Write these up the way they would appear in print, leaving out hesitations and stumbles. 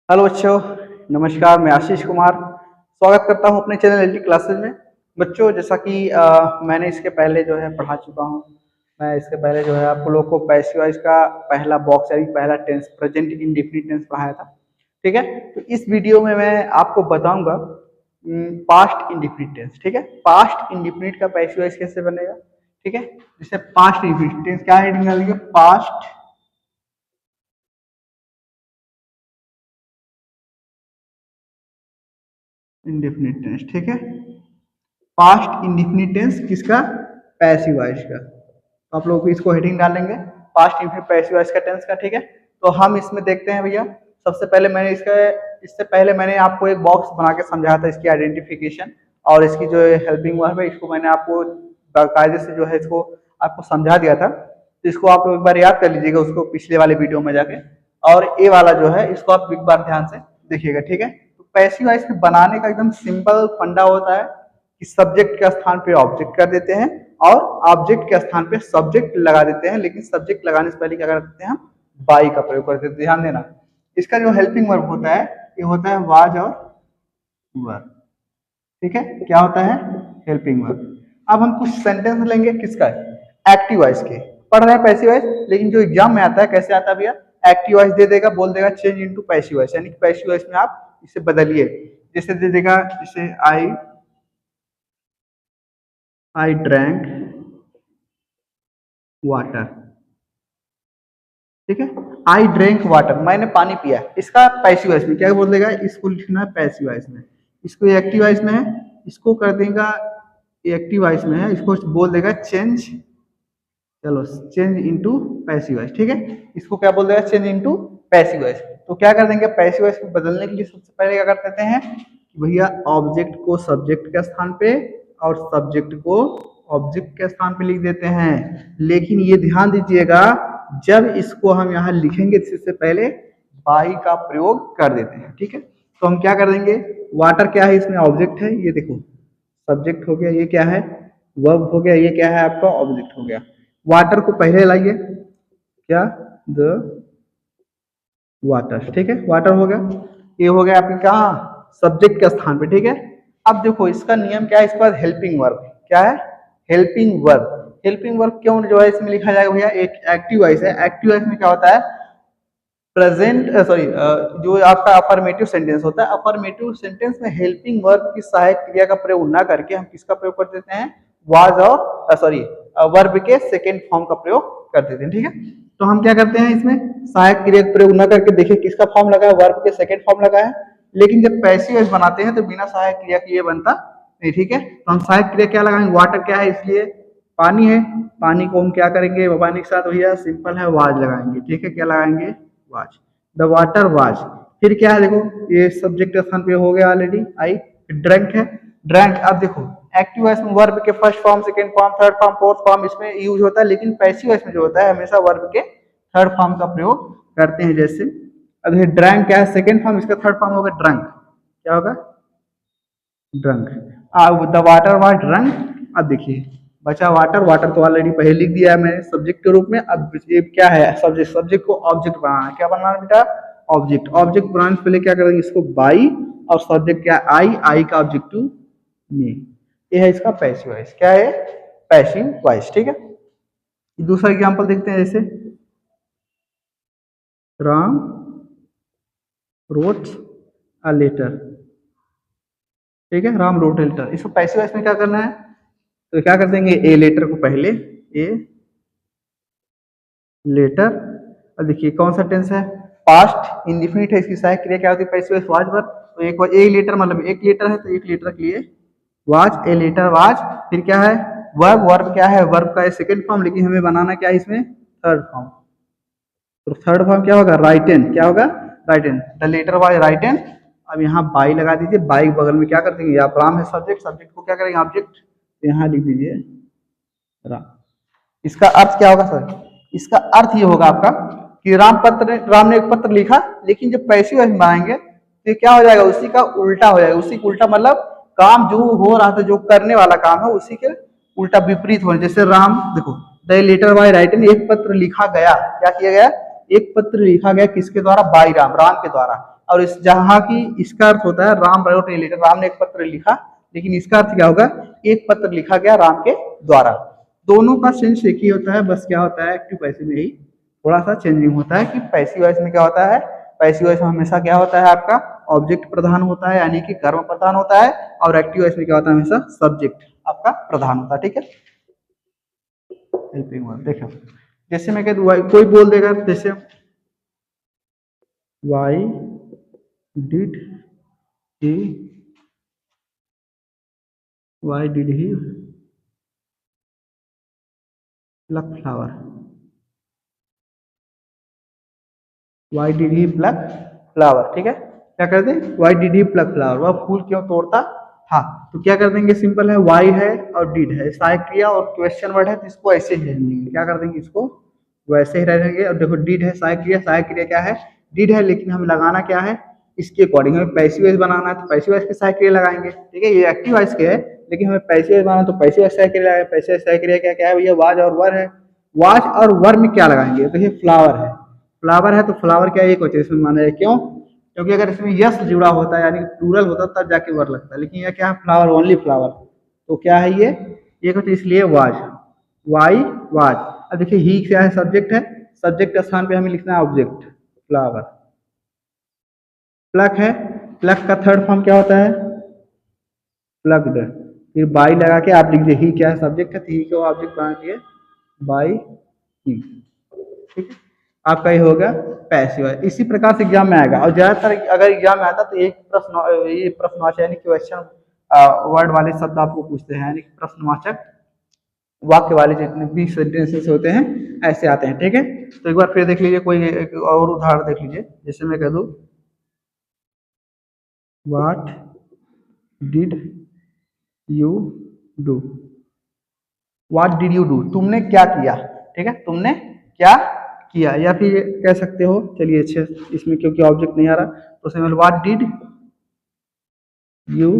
Hello बच्चों, नमस्कार। मैं आशीष कुमार स्वागत करता हूं अपने चैनल एलटी क्लासेस में। बच्चों, जैसा कि मैंने इसके पहले जो है पढ़ा चुका हूं। मैं इसके पहले जो है आप लोगों को पैसिव वॉइस का पहला बॉक्स यानी पहला टेंस प्रेजेंट इंडेफिनिट टेंस पढ़ाया था। ठीक है, तो इस वीडियो में मैं आपको बताऊंगा पास्ट इंडेफिनिट टेंस। ठीक है, पास्ट इंडेफिनिट का पैसिव वॉइस कैसे बनेगा। ठीक है, जैसे पास्ट इंडेफिनिट टेंस क्या है, निकालेंगे पास्ट इंडेफिनिट टेंस। ठीक है, पास्ट इंडेफिनिट टेंस किसका, पैसिव वॉइस का। तो आप लोग को इसको हेडिंग डालेंगे पास्ट इंडेफिनिट पैसिव वॉइस का टेंस का। ठीक है, तो हम इसमें देखते हैं भैया। सबसे पहले मैंने इससे पहले मैंने आपको एक बॉक्स बना के समझाया था, इसकी आइडेंटिफिकेशन और इसकी जो हेल्पिंग वर्ब है, इसको मैंने आपको बाकायदे से जो है इसको आपको समझा दिया था। तो इसको आप लोग एक बार याद कर लीजिएगा, उसको पिछले वाले वीडियो में जाके। और ए वाला जो है इसको आप एक बार ध्यान से देखिएगा। ठीक है, तो पैसिव वॉइस बनाने का एकदम सिंपल फंडा होता है कि सब्जेक्ट के स्थान पे ऑब्जेक्ट कर देते हैं और ऑब्जेक्ट के स्थान पे सब्जेक्ट लगा देते हैं। लेकिन सब्जेक्ट लगाने से पहले क्या करते हैं, हम बाई का प्रयोग करते हैं। ध्यान देना, इसका जो हेल्पिंग वर्ब होता है ये होता है वाज और वर। ठीक है, क्या होता है, हेल्पिंग वर्ब। अब हम कुछ सेंटेंस लेंगे किसका, एक्टिव वॉइस के। पढ़ रहे हैं पैसिव वॉइस, लेकिन जो एग्जाम में आता है कैसे आता है भैया, एक्टिव वॉइस दे देगा, बोल देगा चेंज इनटू पैसिव वॉइस, यानी कि पैसिव वॉइस में आप इसे बदलिए। जैसे दे देगा, जैसे आई ड्रैंक वाटर। ठीक है, आई ड्रिंक वाटर, मैंने पानी पिया। इसका पैसिव वॉइस में क्या बोल देगा, इसको लिखना है पैसिव वॉइस में। इसको एक्टिव वॉइस में है, इसको कर देगा एक्टिव वॉइस में है, इसको बोल देगा चेंज, चलो चेंज इनटू पैसिव वॉइस। ठीक है, इसको क्या बोल देगा, चेंज इनटू पैसिव वॉइस। तो क्या कर देंगे, पैसिव वॉइस में बदलने के लिए सबसे पहले क्या कर देते हैं कि भैया ऑब्जेक्ट को सब्जेक्ट के स्थान पे और सब्जेक्ट को ऑब्जेक्ट के स्थान पे लिख देते हैं। लेकिन ये ध्यान दीजिएगा, जब इसको हम यहाँ लिखेंगे इससे पहले बाई का प्रयोग कर देते हैं। ठीक है, तो हम क्या कर देंगे, वाटर क्या है, इसमें ऑब्जेक्ट है, ये देखो सब्जेक्ट हो गया, ये क्या है वर्ब हो गया, ये क्या है आपका ऑब्जेक्ट हो गया। वाटर को पहले लाइए, क्या, द वाटर। ठीक है, वाटर हो गया, ये हो गया आपके कहा सब्जेक्ट के स्थान पे। ठीक है, अब देखो इसका नियम क्या है, इस पर हेल्पिंग वर्ब क्या है, हेल्पिंग वर्ब। हेल्पिंग वर्ब क्यों जो है इसमें लिखा जाएगा भैया, एक एक्टिव वॉइस है। एक्टिव वॉइस में क्या होता है, प्रेजेंट सॉरी जो आपका अफर्मेटिव सेंटेंस होता है, अफर्मेटिव सेंटेंस में हेल्पिंग वर्ब की सहायक क्रिया का प्रयोग ना करके हम किसका प्रयोग कर देते हैं, वाज और सॉरी वर्ब के सेकेंड फॉर्म का प्रयोग कर देते हैं। ठीक है, तो हम क्या करते हैं, इसमें सहायक क्रिया का प्रयोग ना करके देखिए किसका फॉर्म लगा है, वर्ब के सेकेंड फॉर्म लगा है। लेकिन जब पैसिव वॉइस बनाते हैं तो बिना सहायक क्रिया के ये बनता नहीं। ठीक है, तो हम सहायक क्रिया क्या लगाएंगे, वाटर क्या है, इसलिए पानी है, पानी को हम क्या करेंगे पानी के साथ भैया सिंपल है वाज लगाएंगे। ठीक है, क्या लगाएंगे, वाज, द वाटर वाज। फिर क्या है, देखो ये सब्जेक्ट के स्थान पे हो गया ऑलरेडी, आई ड्रैंक है, ड्रैंक। अब देखो एक्टिव वॉइस में वर्ब के first form, second form, third form, fourth form इसमें यूज होता है। लेकिन पैसिव वॉइस में जो होता है हमेशा वर्ब के थर्ड फॉर्म का प्रयोग करते हैं। जैसे अब देखिए ड्रैंक क्या है, सेकंड फॉर्म, इसका थर्ड फॉर्म होगा ड्रंक, क्या होगा, ड्रंक। अब द वाटर वाज ड्रंक। अब देखिए बचा वाटर, वाटर तो ऑलरेडी पहले लिख दिया है मैंने सब्जेक्ट के रूप में। अब ये क्या है, सब्जेक्ट, सब्जेक्ट को ऑब्जेक्ट बनाना है। क्या बनाना है बेटा, ऑब्जेक्ट। ऑब्जेक्ट बनाने से पहले क्या करेंगे, इसको बाई और सब्जेक्ट क्या आई, आई का ऑब्जेक्टिव में। ये है इसका पैसिव वॉइस, क्या है, पैसिव वॉइस। ठीक है, दूसरा एग्जांपल देखते हैं, जैसे राम रोट अ लेटर। ठीक है, राम रोट अ लेटर, इसको पैसिव वॉइस में क्या करना है, तो क्या कर देंगे, ए लेटर को पहले, ए लेटर। और देखिए कौन सा टेंस है, पास्ट इंडेफिनिट है, इसकी सहायक क्रिया क्या होती है, पैसिव वॉइस वाज वर्ब। तो एक बार ए लेटर मतलब एक लेटर है, तो एक लेटर के लिए वाज, ए लेटर वाज। फिर क्या है वर्ब, वर्ब क्या है, वर्ब का सेकंड फॉर्म, लेकिन हमें बनाना क्या है इसमें थर्ड फॉर्म। तो थर्ड फॉर्म क्या होगा, राइटन, क्या होगा, written, the letter was written. अब यहाँ बाई लगा दीजिए, बाई बगल में क्या कर देंगे, आप राम है सब्जेक्ट, सब्जेक्ट को क्या करेंगे ऑब्जेक्ट, यहाँ लिख दीजिए राम। इसका अर्थ क्या होगा सर, इसका अर्थ ये होगा आपका कि राम ने एक पत्र लिखा, लेकिन जब पैसिव वॉइस बनाएंगे तो क्या हो जाएगा, उसी का उल्टा हो जाएगा। उसी का उल्टा मतलब काम जो हो रहा था, जो करने वाला काम है उसी के उल्टा विपरीत होने। जैसे राम देखो, द लेटर बाय राइटिंग, एक पत्र लिखा गया, क्या किया गया, एक पत्र लिखा गया किसके द्वारा, बाई राम, राम के द्वारा। और इस जहाँ की इसका अर्थ होता है Ram wrote a letter, Ram ने एक पत्र लिखा, लेकिन इसका अर्थ क्या होगा, एक पत्र लिखा गया राम के द्वारा। दोनों का सेंस एक ही होता है, बस क्या होता है एक्टिव पैसिव में ही थोड़ा सा चेंजिंग होता है कि पैसिव वॉइस में क्या होता है, पैसिव वॉइस में हमेशा क्या होता है आपका ऑब्जेक्ट प्रधान होता है, यानी कि कर्म प्रधान होता है, और एक्टिव वॉइस में क्या होता है हमेशा सब्जेक्ट आपका प्रधान होता है। ठीक है, हेल्पिंग वर्ब देखो, जैसे मैं कह दूं कोई बोल देगा, जैसे why did he pluck flower, why did he pluck flower. ठीक है, क्या कर दें, why did he pluck flower, वह फूल क्यों तोड़ता था। तो क्या कर देंगे, सिंपल है, वाई है और डिड है, सहायक क्रिया और क्वेश्चन वर्ड है, तो इसको ऐसे ही रहने देंगे, क्या कर देंगे, इसको वैसे ही रहेंगे। और देखो डिड है सहायक क्रिया, सहायक क्रिया क्या है, डिड है, लेकिन हमें लगाना क्या है, इसके अकॉर्डिंग हमें पैसिव वॉइस बनाना है, तो पैसिव वॉइस के सहायक क्रिया लगाएंगे। ठीक है, ये एक्टिव वॉइस के है, लेकिन हमें पैसिव वॉइस बनाना, तो पैसिव वॉइस सहायक क्रिया लगाएंगे। पैसिव वॉइस सहायक क्रिया क्या क्या है भैया, वाज और वर है। वाज और वर में क्या लगाएंगे, तो ये फ्लावर है, फ्लावर है, तो फ्लावर क्या एक वचन इसमें माना है, क्यों, क्योंकि अगर इसमें यस जुड़ा होता है यानी प्लूरल होता तब जाके वर लगता है, लेकिन यह क्या है, फ्लावर, ओनली फ्लावर, तो क्या है ये कुछ, इसलिए वाज, वाई वाज। अब देखिए ही क्या है, सब्जेक्ट है, सब्जेक्ट के स्थान पे हमें लिखना है ऑब्जेक्ट फ्लावर। प्लक है, प्लक का थर्ड फॉर्म क्या होता है, प्लग्ड, फिर बाई लगा के आप लिख दीजिए, ही क्या है सब्जेक्ट है, तो ही को ऑब्जेक्ट बना दिए बाई ही। ठीक है, आपका ये होगा पैसिव। इसी प्रकार से एग्जाम में आएगा, और ज्यादातर अगर एग्जाम में आता तो एक प्रश्न, ये प्रश्नवाचक यानी क्वेश्चन वर्ड वाले शब्द आपको पूछते हैं, यानी प्रश्नवाचक वाक्य वाले जितने भी सेंटेंसेस होते हैं ऐसे आते हैं। ठीक है, तो एक बार फिर देख लीजिए, कोई एक और उदाहरण देख लीजिए, जैसे मैं कह दूं what did you do, what did you do, तुमने क्या किया। ठीक है, तुमने क्या किया, या फिर कह सकते हो, चलिए अच्छे, इसमें क्योंकि ऑब्जेक्ट नहीं आ रहा तो simple what did you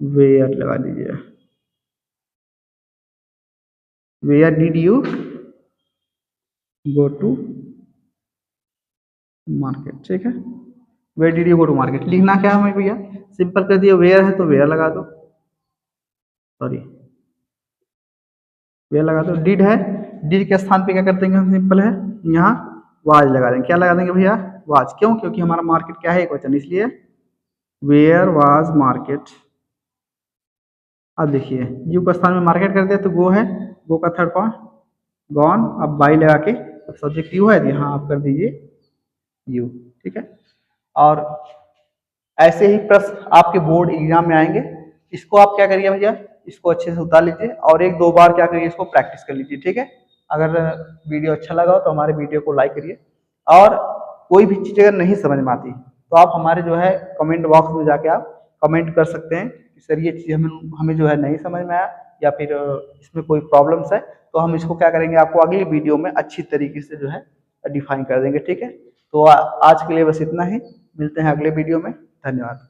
where लगा दीजिए, where did you go to market. ठीक है, where did you go to market, लिखना क्या है हमें भैया, सिंपल कर दिया, वेयर है तो वेयर लगा दो, सॉरी वेयर लगा दो। डिड है, डिड के स्थान पे क्या कर देंगे हम, सिंपल है, यहाँ वाज लगा देंगे, क्या लगा देंगे भैया, वाज, क्यों, क्योंकि हमारा मार्केट क्या है एक वचन, इसलिए वेयर वाज मार्केट। अब देखिए यू का स्थान में मार्केट कर दिया तो गो है, गो का थर्ड फॉर्म गॉन, अब बाई लगा के सब्जेक्ट यू है, यहाँ आप कर दीजिए यू। ठीक है, और ऐसे ही प्रश्न आपके बोर्ड एग्जाम में आएंगे, इसको आप क्या करिए भैया, इसको अच्छे से उतार लीजिए और एक दो बार क्या करिए, इसको प्रैक्टिस कर लीजिए। ठीक है, अगर वीडियो अच्छा लगा हो तो हमारे वीडियो को लाइक करिए, और कोई भी चीज़ अगर नहीं समझ में आती तो आप हमारे जो है कमेंट बॉक्स में जाके आप कमेंट कर सकते हैं कि सर ये चीज़ हमें जो है नहीं समझ में आया, या फिर इसमें कोई प्रॉब्लम्स है, तो हम इसको क्या करेंगे, आपको अगली वीडियो में अच्छी तरीके से जो है डिफाइन कर देंगे। ठीक है, तो आज के लिए बस इतना ही, मिलते हैं अगले वीडियो में, धन्यवाद।